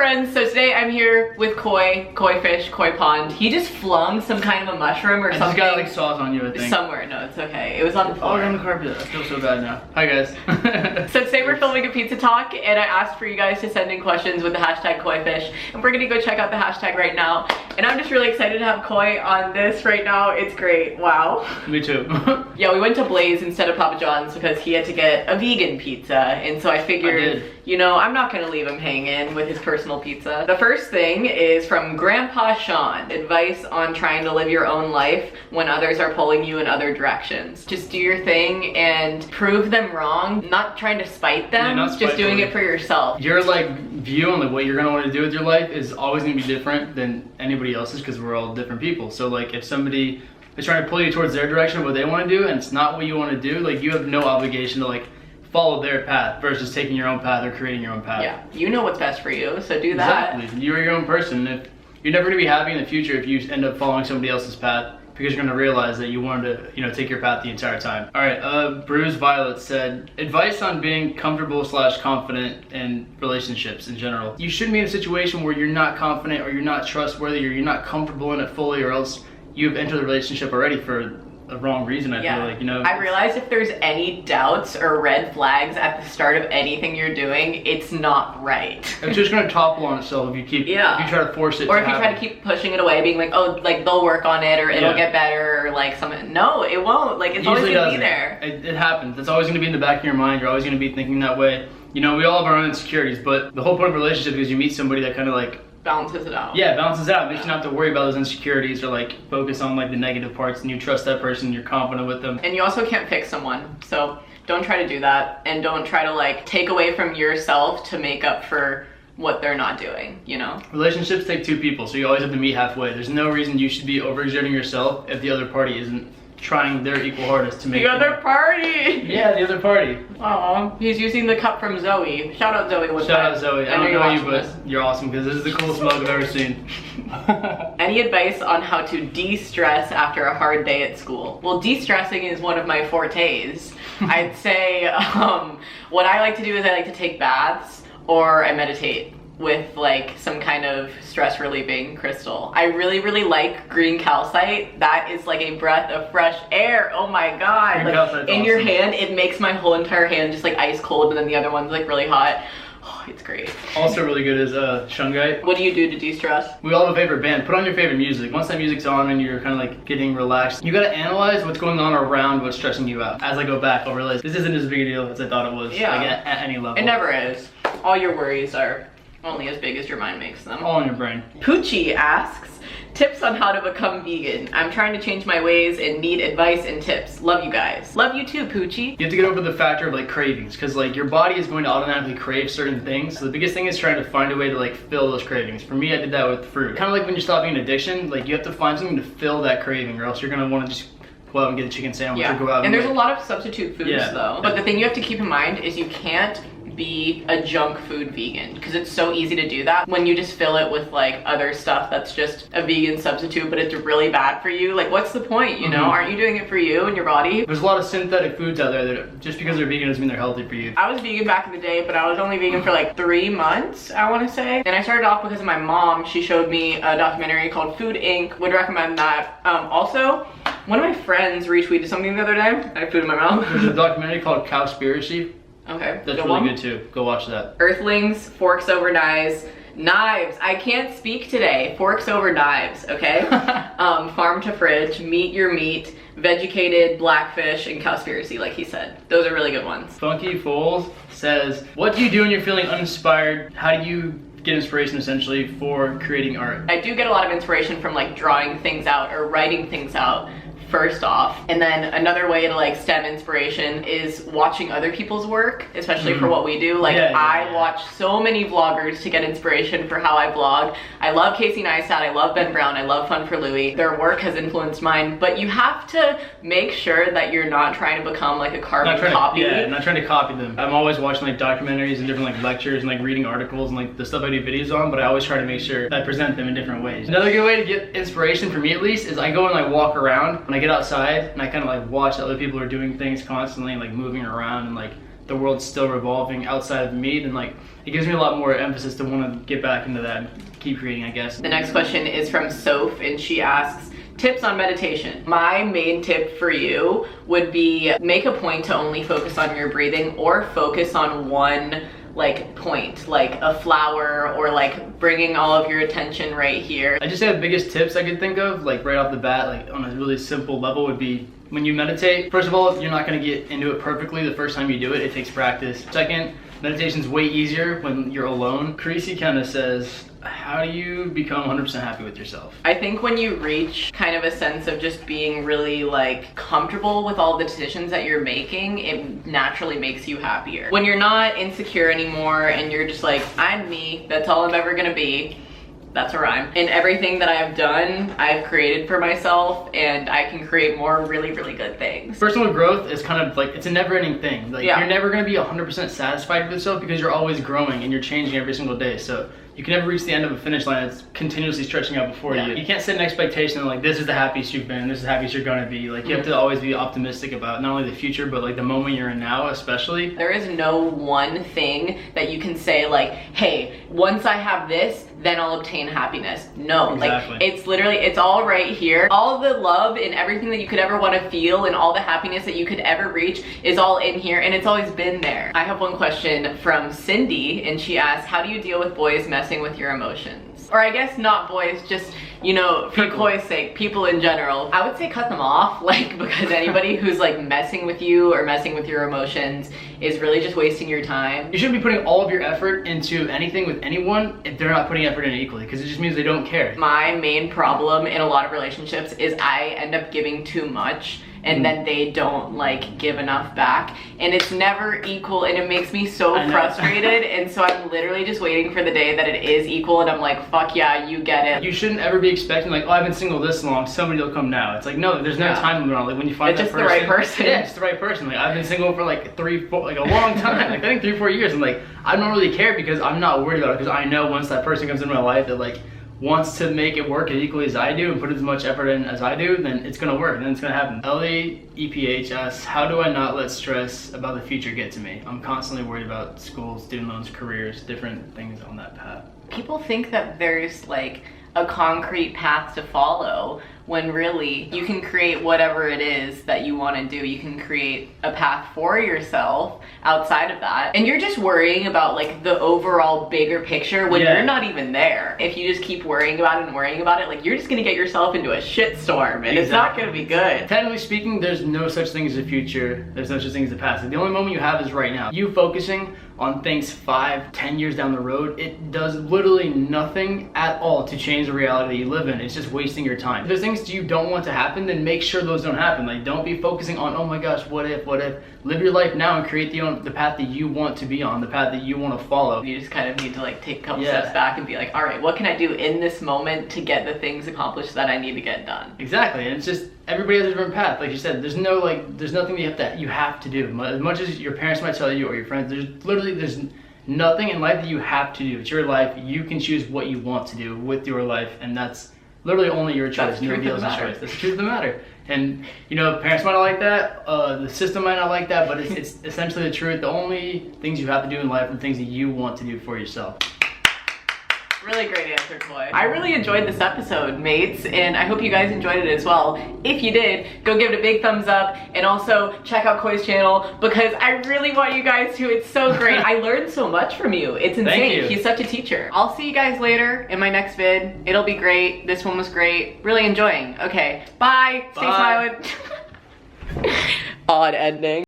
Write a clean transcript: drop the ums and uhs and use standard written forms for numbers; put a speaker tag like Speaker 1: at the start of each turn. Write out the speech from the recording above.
Speaker 1: friends, so today I'm here with koi fish, koi pond. He just flung some kind of a mushroom or something.
Speaker 2: This guy like saws on you, I think.
Speaker 1: Somewhere, no, it's okay. It was on the floor.
Speaker 2: Oh, you're on the carpet. I feel so bad now. Hi guys.
Speaker 1: So today we're filming a pizza talk, and I asked for you guys to send in questions with the hashtag koi fish, and we're gonna go check out the hashtag right now. And I'm just really excited to have Koi on this right now. It's great. Wow.
Speaker 2: Me too.
Speaker 1: Yeah, we went to Blaze instead of Papa John's because he had to get a vegan pizza, and so I figured, you know, I'm not gonna leave him hanging with his personal pizza. The first thing is from Grandpa Sean. Advice on trying to live your own life when others are pulling you in other directions. Just do your thing and prove them wrong. Not trying to spite them, just doing it for yourself.
Speaker 2: Your like view on like what you're gonna want to do with your life is always gonna be different than anybody else's because we're all different people. So like if somebody is trying to pull you towards their direction of what they want to do and it's not what you want to do, like you have no obligation to like follow their path versus taking your own path or creating your own path.
Speaker 1: Yeah, you know what's best for you, so do that.
Speaker 2: Exactly. You're your own person. If you're never gonna be happy in the future if you end up following somebody else's path, because you're gonna realize that you wanted to, you know, take your path the entire time. All right, Bruce Violet said, advice on being comfortable / confident in relationships in general. You shouldn't be in a situation where you're not confident or you're not trustworthy or you're not comfortable in it fully, or else you've entered the relationship already for a wrong reason. I feel like, you know. I
Speaker 1: realized if there's any doubts or red flags at the start of anything you're doing, it's not right.
Speaker 2: It's just gonna topple on itself if you keep, if you try to force it.
Speaker 1: Or if you try to keep pushing it away, being like, oh, like they'll work on it or it'll get better or like something. No, it won't. Like it's always gonna be there.
Speaker 2: It happens. It's always gonna be in the back of your mind. You're always gonna be thinking that way. You know, we all have our own insecurities, but the whole point of a relationship is you meet somebody that kind of like
Speaker 1: balances it out.
Speaker 2: Yeah, balances it out. Makes you not have to worry about those insecurities or like focus on like the negative parts, and you trust that person, you're confident with them.
Speaker 1: And you also can't fix someone, so don't try to do that, and don't try to like take away from yourself to make up for what they're not doing, you know?
Speaker 2: Relationships take two people, so you always have to meet halfway. There's no reason you should be overexerting yourself if the other party isn't trying their equal hardest to make
Speaker 1: the other party.
Speaker 2: Yeah, the other party.
Speaker 1: Aw, he's using the cup from Zoe. Shout out Zoe.
Speaker 2: Shout out Zoe. I don't know you, but you're awesome because this is the coolest mug I've ever seen.
Speaker 1: Any advice on how to de-stress after a hard day at school? Well, de-stressing is one of my fortes. I'd say what I like to do is I like to take baths or I meditate with like some kind of stress relieving crystal. I really like green calcite. That is like a breath of fresh air. Oh my god.
Speaker 2: Green
Speaker 1: like in your hand, it makes my whole entire hand just like ice cold, and then the other one's like really hot. Oh, it's great.
Speaker 2: Also really good is shungite.
Speaker 1: What do you do to de-stress?
Speaker 2: We all have a favorite band. Put on your favorite music. Once that music's on and you're kind of like getting relaxed, you gotta analyze what's going on around what's stressing you out. As I go back, I'll realize this isn't as big a deal as I thought it was. Like at any level.
Speaker 1: It never is. All your worries are only as big as your mind makes them.
Speaker 2: All in your brain.
Speaker 1: Poochie asks, tips on how to become vegan. I'm trying to change my ways and need advice and tips. Love you guys. Love you too, Poochie.
Speaker 2: You have to get over the factor of like cravings, because like your body is going to automatically crave certain things. So the biggest thing is trying to find a way to like fill those cravings. For me, I did that with fruit. Kind of like when you're stopping an addiction, like you have to find something to fill that craving, or else you're gonna want to just go out and get a chicken sandwich or go out
Speaker 1: and there's a lot of substitute foods though. But the thing you have to keep in mind is you can't be a junk food vegan, because it's so easy to do that when you just fill it with like other stuff that's just a vegan substitute, but it's really bad for you. Like what's the point, you know? Aren't you doing it for you and your body?
Speaker 2: There's a lot of synthetic foods out there that just because they're vegan doesn't mean they're healthy for you.
Speaker 1: I was vegan back in the day, but I was only vegan for like 3 months, I want to say. And I started off because of my mom. She showed me a documentary called Food Inc. Would recommend that. Also, one of my friends retweeted something the other day. I had food in my mouth.
Speaker 2: There's a documentary called Cowspiracy.
Speaker 1: Okay.
Speaker 2: That's really good too. Go watch that.
Speaker 1: Earthlings, forks over knives, knives. I can't speak today. Forks over knives, okay? Farm to fridge, meat your meat, vegucated, blackfish, and cowspiracy, like he said. Those are really good ones.
Speaker 2: Funky Fools says, what do you do when you're feeling uninspired? How do you get inspiration essentially for creating art?
Speaker 1: I do get a lot of inspiration from like drawing things out or writing things out. First off, and then another way to like stem inspiration is watching other people's work, especially for what we do. Like I watch so many vloggers to get inspiration for how I vlog. I love Casey Neistat, I love Ben Brown, I love Fun for Louie. Their work has influenced mine, but you have to make sure that you're not trying to become like a carbon copy.
Speaker 2: Yeah, not trying to copy them. I'm always watching like documentaries and different like lectures and like reading articles and like the stuff I do videos on, but I always try to make sure that I present them in different ways. Another good way to get inspiration for me at least is I go and I walk around when I get get outside and I kind of like watch that other people are doing things constantly, like moving around, and like the world's still revolving outside of me, then like it gives me a lot more emphasis to want to get back into that and keep creating, I guess.
Speaker 1: The next question is from Soph, and she asks, tips on meditation. My main tip for you would be make a point to only focus on your breathing, or focus on one like point, like a flower, or like bringing all of your attention right here.
Speaker 2: I just say the biggest tips I could think of, like right off the bat, like on a really simple level, would be when you meditate, first of all, you're not going to get into it perfectly the first time you do it. It takes practice. Second, meditation's way easier when you're alone. Creasy kind of says, how do you become 100% happy with yourself?
Speaker 1: I think when you reach kind of a sense of just being really like comfortable with all the decisions that you're making, it naturally makes you happier. When you're not insecure anymore and you're just like, I'm me, that's all I'm ever gonna be. That's a rhyme. And everything that I've done, I've created for myself, and I can create more really, really good things.
Speaker 2: Personal growth is kind of like, it's a never-ending thing. Like you're never gonna be 100% satisfied with yourself, because you're always growing and you're changing every single day. So you can never reach the end of a finish line. It's continuously stretching out before you. You can't set an expectation like, this is the happiest you've been, this is the happiest you're gonna be. Like you have to always be optimistic about not only the future, but like the moment you're in now, especially.
Speaker 1: There is no one thing that you can say like, hey, once I have this, then I'll obtain happiness. No,
Speaker 2: exactly.
Speaker 1: Like it's literally, it's all right here. All the love and everything that you could ever want to feel, and all the happiness that you could ever reach, is all in here, and it's always been there. I have one question from Cindy, and she asks, how do you deal with boys messing with your emotions? Or I guess not boys, just, you know, for Koi's sake, people in general. I would say cut them off, like, because anybody who's like messing with you or messing with your emotions is really just wasting your time.
Speaker 2: You shouldn't be putting all of your effort into anything with anyone if they're not putting effort in it equally, because it just means they don't care.
Speaker 1: My main problem in a lot of relationships is I end up giving too much, and then they don't like give enough back, and it's never equal, and it makes me so frustrated. And so I'm literally just waiting for the day that it is equal, and I'm like, fuck yeah, you get it.
Speaker 2: You shouldn't ever be expecting like, oh, I've been single this long, somebody will come now. It's like, no, there's no time limit on it. Like when you find
Speaker 1: it's
Speaker 2: that
Speaker 1: just
Speaker 2: person,
Speaker 1: the right person.
Speaker 2: Yeah, it's the right person. Like I've been single for like like a long time, like I think 3-4 years, and like I don't really care, because I'm not worried about it, because I know once that person comes into my life that like wants to make it work as equally as I do and put as much effort in as I do, then it's gonna work, and then it's gonna happen. LAEPH asks, how do I not let stress about the future get to me? I'm constantly worried about school, student loans, careers, different things on that path.
Speaker 1: People think that there's like a concrete path to follow, when really you can create whatever it is that you want to do. You can create a path for yourself outside of that, and you're just worrying about like the overall bigger picture when you're not even there. If you just keep worrying about it and worrying about it, like you're just gonna get yourself into a shitstorm, and it's not gonna be good.
Speaker 2: Technically speaking, there's no such thing as the future. There's no such thing as the past. Like, the only moment you have is right now. You focusing on things 5-10 years down the road, it does literally nothing at all to change the reality that you live in. It's just wasting your time. If there's things you don't want to happen, then make sure those don't happen. Like don't be focusing on, oh my gosh, what if. Live your life now and create the path that you want to be on, the path that you want to follow.
Speaker 1: You just kind of need to like take a couple steps back and be like, all right, what can I do in this moment to get the things accomplished that I need to get done?
Speaker 2: Exactly. And it's just, everybody has a different path. Like you said, there's nothing you have to do. As much as your parents might tell you or your friends, there's nothing in life that you have to do. It's your life. You can choose what you want to do with your life, and that's literally only your choice. Nobody else's choice. That's the truth of the matter. And you know, parents might not like that, the system might not like that, but it's essentially the truth. The only things you have to do in life are the things that you want to do for yourself.
Speaker 1: Really great answer, Koi. I really enjoyed this episode, mates, and I hope you guys enjoyed it as well. If you did, go give it a big thumbs up, and also check out Koi's channel, because I really want you guys to. It's so great. I learned so much from you. It's insane.
Speaker 2: Thank you.
Speaker 1: He's such a teacher. I'll see you guys later in my next vid. It'll be great. This one was great. Really enjoying. Okay, bye. Stay smiling. Odd ending.